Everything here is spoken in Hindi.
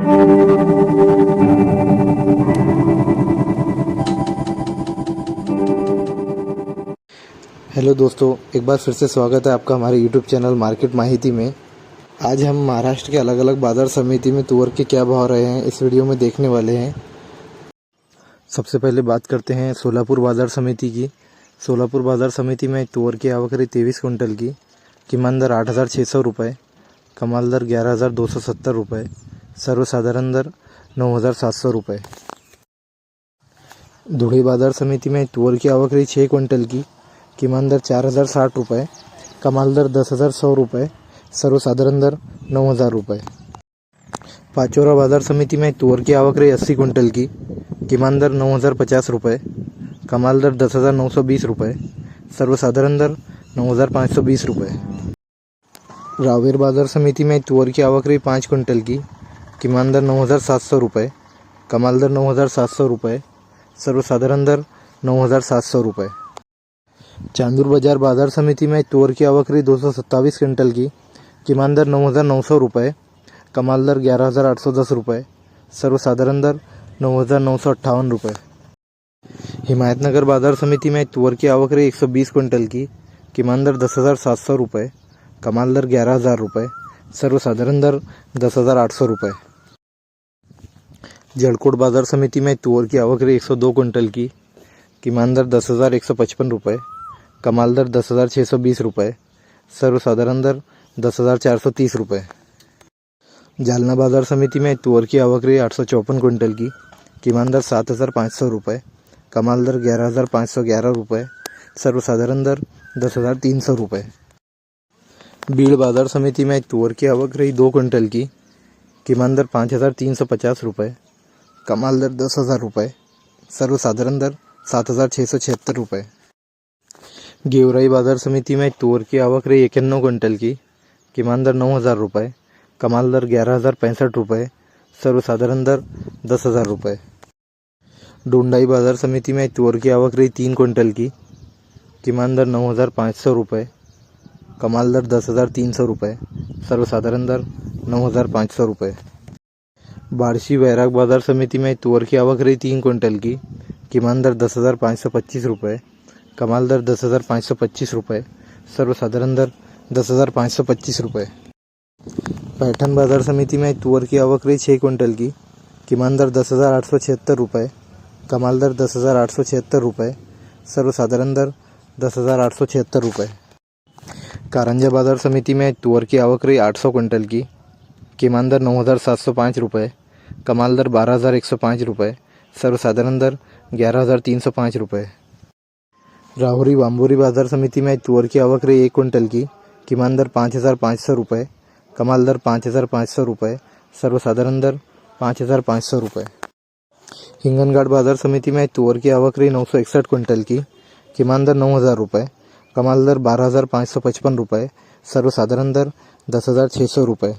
हेलो दोस्तों, एक बार फिर से स्वागत है आपका हमारे यूट्यूब चैनल मार्केट माहिती में। आज हम महाराष्ट्र के अलग अलग बाज़ार समिति में तुअर के क्या भाव रहे हैं इस वीडियो में देखने वाले हैं। सबसे पहले बात करते हैं सोलापुर बाज़ार समिति की। सोलापुर बाज़ार समिति में तुअर की आवक रही 23 क्विंटल की। किमान दर 8,600 रुपये, कमाल दर 11,270 रुपये, सर्वसाधारण दर 9,700 रुपये। धुळे बाज़ार समिति में तुअर की आवक रही 6 क्विंटल की। किमान दर 4,060 रुपये, कमाल दर 10,100 रुपये, सर्वसाधारण दर 9,000 रुपये। पाचोरा बाज़ार समिति में तुअर की आवक रही 80 क्विंटल की। किमान दर 9,050 रुपये, कमाल दर 10,920 रुपये, सर्वसाधारण दर 9,520 रुपये। रावेर बाज़ार समिति में तुअर की आवक रही 5 क्विंटल की। किमान दर 9,700 रुपये, कमाल दर 9,700 रुपये, सर्वसाधारण दर 9,700 रुपये। चांदूर बाजार बाज़ार समिति में तुअर की आवक रही 227 क्विंटल की। किमान दर 9,900 रुपये, कमाल दर 11,810 रुपये, सर्वसाधारण दर 9,958 रुपये। हिमायतनगर बाज़ार समिति में तुअर की आवक रही 120 क्विंटल की। किमान दर 10,700 रुपये, कमाल दर 11,000 रुपये, सर्वसाधारण दर 10,800 रुपये। जड़कोट बाज़ार समिति में तुअर की आवक रही 102 क्विंटल की। किमान दर 10,155 रुपये, कमाल दर 10,620 रुपये, सर्वसाधारण दर 10,430 रुपये। जालना बाज़ार समिति में तुअर की आवक रही 854 क्विंटल की। किमान दर 7,500 रुपये, कमाल दर 11,511 रुपये, सर्वसाधारण दर 10,300 रुपये। बीड़ बाज़ार समिति में तुअर की आवक रही 2 क्विंटल की। किमान दर 5,350 रुपये, कमाल दर 10,000 रुपये, सर्वसाधारण दर 7,676 रुपये। गेवराई बाज़ार समिति में तुअर की आवक रही 91 क्विंटल की। किमान दर 9,000 रुपये, कमाल दर 11,065 रुपये, सर्वसाधारण दर 10,000 रुपये। डोंडाई बाज़ार समिति में तुअर की आवक रही 3 क्विंटल की। किमान दर 9,500 रुपये, कमाल दर 10,300 रुपये, सर्वसाधारण दर 9,500 रुपये। बार्शी बैराग बाज़ार समिति में तुअर की आवक रही 3 क्विंटल की। किमान दर 10,525 रुपये, कमाल दर 10,525 रुपये, सर्वसाधारण दर 10,525 रुपये। पैठण बाज़ार समिति में तुअर की आवक रही 6 क्विंटल की। किमान दर 10,876 रुपये, कमाल दर 10,876 रुपये, सर्वसाधारण दर 10,876 रुपये। कारंजा बाज़ार समिति में तुअर की आवक रही 800 क्विंटल की। किमान दर 9,705 रुपये, कमाल दर 12,105 रुपये, सर्वसाधारण दर 11,305 रुपये। राहुरी बांबोरी बाज़ार समिति में तुअर की आवक रही 1 क्विंटल की। किमान दर 5,500 रुपये, कमाल दर 5,500 रुपये, सर्वसाधारण दर 5,500 रुपये। हिंगनघाट बाज़ार समिति में तुअर की आवक रही 961 क्विंटल की। किमान दर 9,000 रुपये, कमाल दर 12,555 रुपये, सर्वसाधारण दर 10,600 रुपये।